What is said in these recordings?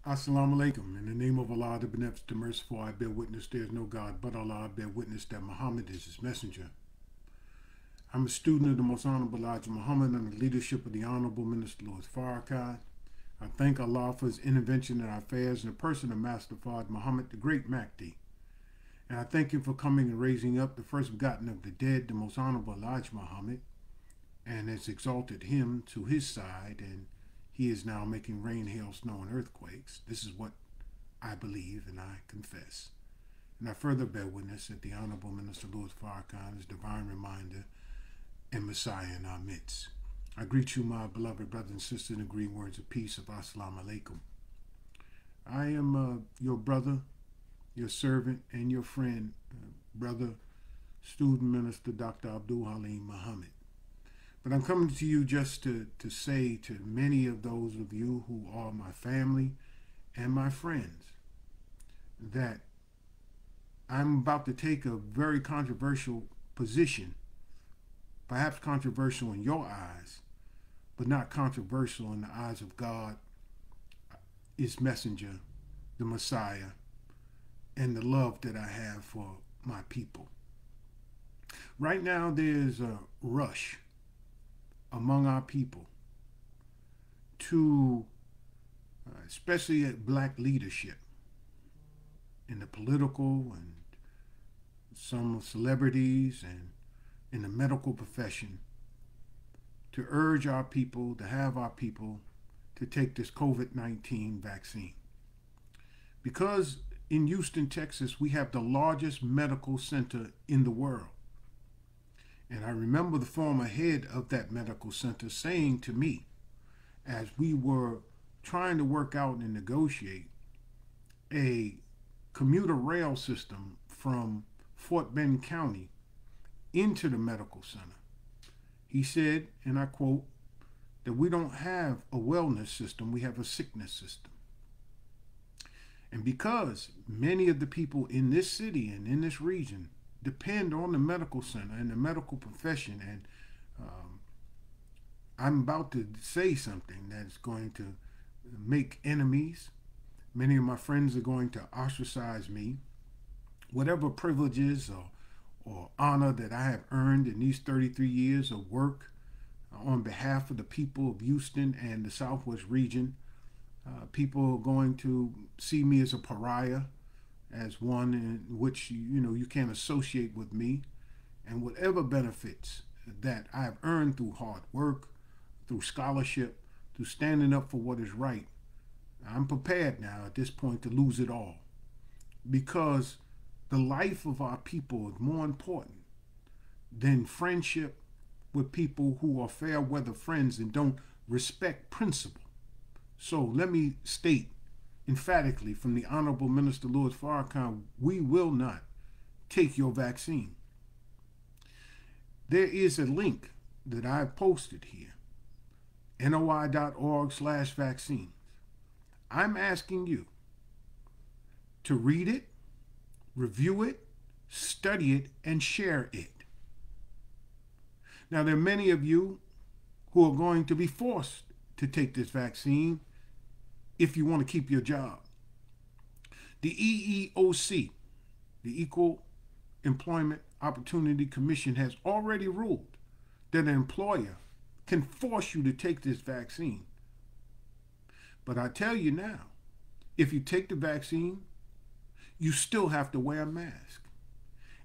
Assalamu alaikum. In the name of Allah, the Beneficent, the Merciful, I bear witness there is no God but Allah. I bear witness that Muhammad is his messenger. I'm a student of the Most Honorable Elijah Muhammad under the leadership of the Honorable Minister Louis Farrakhan. I thank Allah for his intervention in our affairs in the person of Master Fard Muhammad, the great Mahdi. And I thank him for coming and raising up the first begotten of the dead, the Most Honorable Elijah Muhammad, and has exalted him to his side, and he is now making rain, hail, snow, and earthquakes. This is what I believe and I confess. And I further bear witness that the Honorable Minister Louis Farrakhan is divine reminder and Messiah in our midst. I greet you, my beloved brothers and sisters, in the green words of peace of Assalamu alaikum. I am your brother, your servant, and your friend, brother, student minister, Dr. Abdul Halim Muhammad. But I'm coming to you just to say to many of those of you who are my family and my friends that I'm about to take a very controversial position, perhaps controversial in your eyes, but not controversial in the eyes of God, his messenger, the Messiah, and the love that I have for my people. Right now, there's a rush among our people to, especially at black leadership in the political and some celebrities and in the medical profession, to urge our people, to have our people to take this COVID-19 vaccine. Because in Houston, Texas, we have the largest medical center in the world. And I remember the former head of that medical center saying to me, as we were trying to work out and negotiate a commuter rail system from Fort Bend County into the medical center, he said, and I quote, that we don't have a wellness system, we have a sickness system. And because many of the people in this city and in this region depend on the medical center and the medical profession, and I'm about to say something that's going to make enemies. Many of my friends are going to ostracize me. Whatever privileges or honor that I have earned in these 33 years of work on behalf of the people of Houston and the Southwest region, people are going to see me as a pariah, as one in which you can't associate with me. And whatever benefits that I've earned through hard work, through scholarship, through standing up for what is right, I'm prepared now at this point to lose it all, because the life of our people is more important than friendship with people who are fair weather friends and don't respect principle. So let me state emphatically from the Honorable Minister Louis Farrakhan, we will not take your vaccine. There is a link that I've posted here, noi.org/vaccines. I'm asking you to read it, review it, study it, and share it. Now, there are many of you who are going to be forced to take this vaccine if you want to keep your job. The EEOC, the Equal Employment Opportunity Commission, has already ruled that an employer can force you to take this vaccine. But I tell you now, if you take the vaccine, you still have to wear a mask.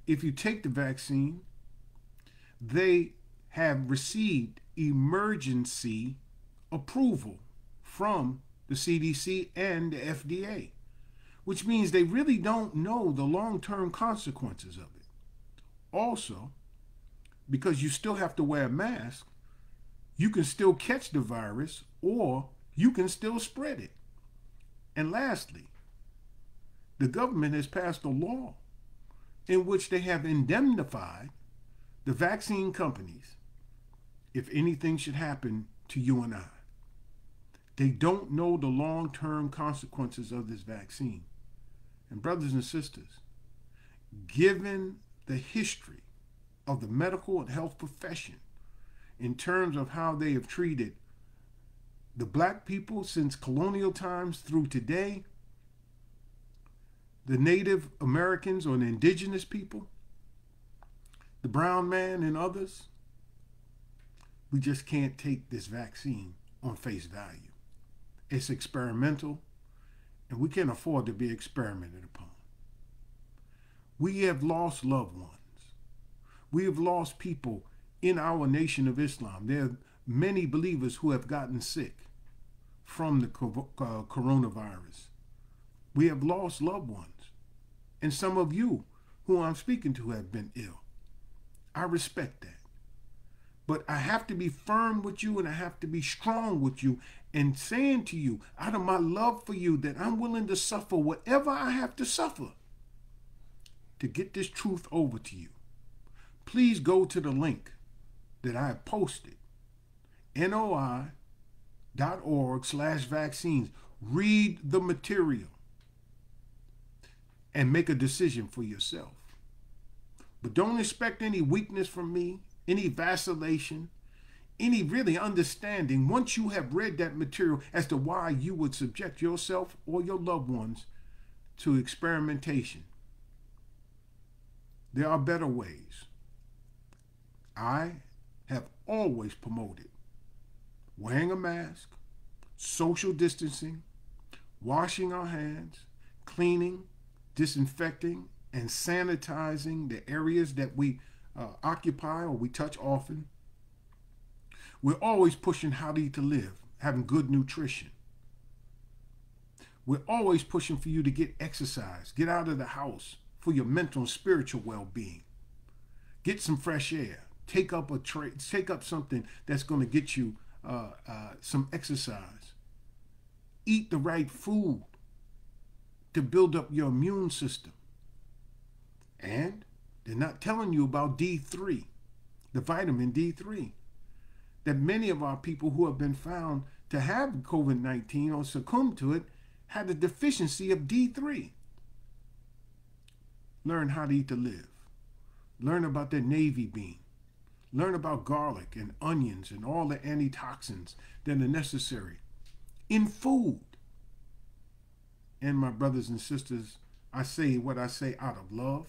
If you take the vaccine, they have received emergency approval from the CDC and the FDA, which means they really don't know the long-term consequences of it. Also, because you still have to wear a mask, you can still catch the virus or you can still spread it. And lastly, the government has passed a law in which they have indemnified the vaccine companies if anything should happen to you and I. They don't know the long-term consequences of this vaccine. And brothers and sisters, given the history of the medical and health profession in terms of how they have treated the black people since colonial times through today, the Native Americans or the indigenous people, the brown man and others, we just can't take this vaccine on face value. It's experimental, and we can't afford to be experimented upon. We have lost loved ones. We have lost people in our nation of Islam. There are many believers who have gotten sick from the coronavirus. We have lost loved ones. And some of you who I'm speaking to have been ill. I respect that. But I have to be firm with you, and I have to be strong with you, and saying to you, out of my love for you, that I'm willing to suffer whatever I have to suffer to get this truth over to you. Please go to the link that I have posted, noi.org/vaccines. Read the material and make a decision for yourself. But don't expect any weakness from me, any vacillation, any really understanding once you have read that material as to why you would subject yourself or your loved ones to experimentation. There are better ways. I have always promoted wearing a mask, social distancing, washing our hands, cleaning, disinfecting, and sanitizing the areas that we occupy or we touch often. We're always pushing how to eat to live, having good nutrition. We're always pushing for you to get exercise, get out of the house for your mental and spiritual well-being. Get some fresh air. Take up something that's going to get you some exercise. Eat the right food to build up your immune system. And they're not telling you about D3, the vitamin D3, that many of our people who have been found to have COVID-19 or succumb to it had a deficiency of D3. Learn how to eat to live. Learn about the navy bean. Learn about garlic and onions and all the antitoxins that are necessary in food. And my brothers and sisters, I say what I say out of love.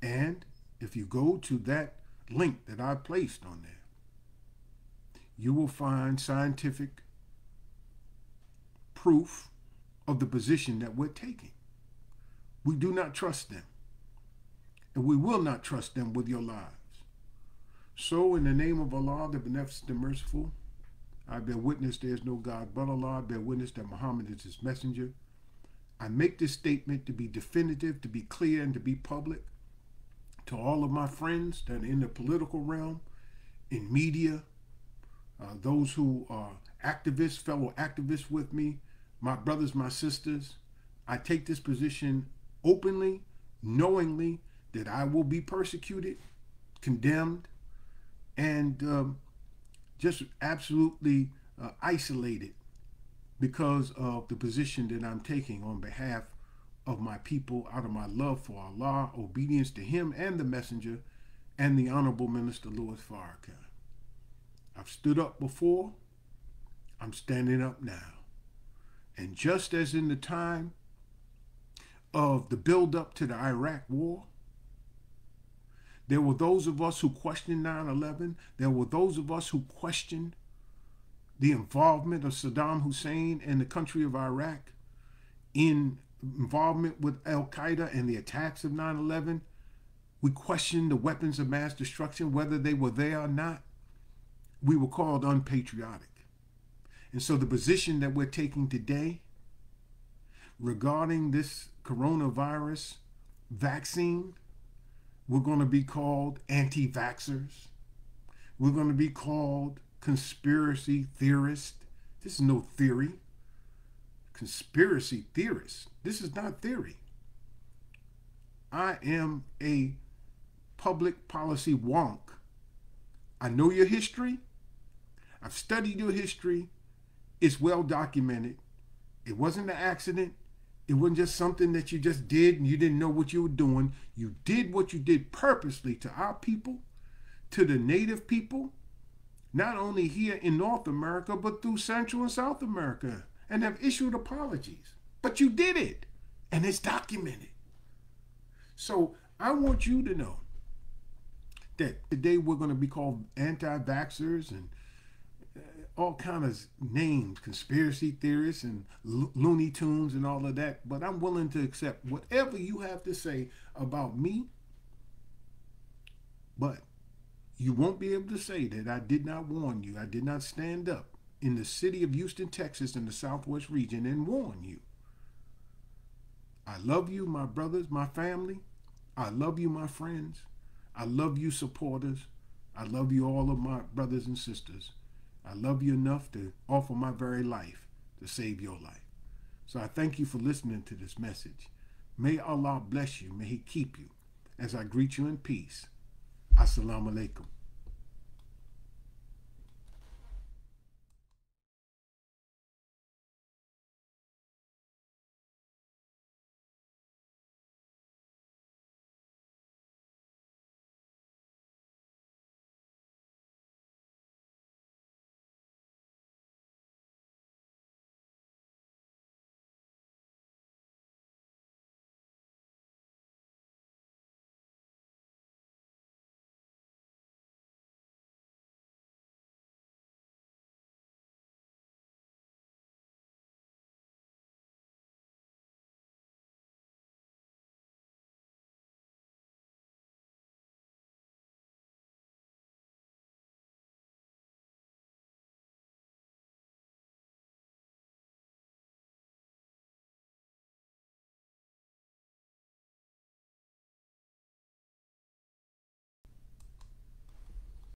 And if you go to that link that I placed on there, you will find scientific proof of the position that we're taking. We do not trust them, and we will not trust them with your lives. So in the name of Allah, the Beneficent and Merciful, I bear witness there is no God but Allah. I bear witness that Muhammad is his messenger. I make this statement to be definitive, to be clear, and to be public to all of my friends that are in the political realm, in media, those who are activists, fellow activists with me, my brothers, my sisters. I take this position openly, knowingly that I will be persecuted, condemned, and just absolutely isolated because of the position that I'm taking on behalf of my people out of my love for Allah, obedience to him and the messenger, and the Honorable Minister Louis Farrakhan. I've stood up before, I'm standing up now. And just as in the time of the build-up to the Iraq war, there were those of us who questioned 9/11. There were those of us who questioned the involvement of Saddam Hussein and the country of Iraq in involvement with Al-Qaeda and the attacks of 9/11. We questioned the weapons of mass destruction, whether they were there or not. We were called unpatriotic. And so the position that we're taking today regarding this coronavirus vaccine, we're going to be called anti-vaxxers. We're going to be called conspiracy theorists. This is no theory. Conspiracy theorists. This is not theory. I am a public policy wonk. I know your history. I've studied your history. It's well documented. It wasn't an accident. It wasn't just something that you just did and you didn't know what you were doing. You did what you did purposely to our people, to the native people, not only here in North America, but through Central and South America, and have issued apologies. But you did it, and it's documented. So I want you to know that today we're going to be called anti-vaxxers and all kind of names, conspiracy theorists and Looney Tunes and all of that. But I'm willing to accept whatever you have to say about me. But you won't be able to say that I did not warn you. I did not stand up in the city of Houston, Texas, in the Southwest region and warn you. I love you, my brothers, my family. I love you, my friends. I love you, supporters. I love you, all of my brothers and sisters. I love you enough to offer my very life to save your life. So I thank you for listening to this message. May Allah bless you. May He keep you as I greet you in peace. Assalamu alaikum.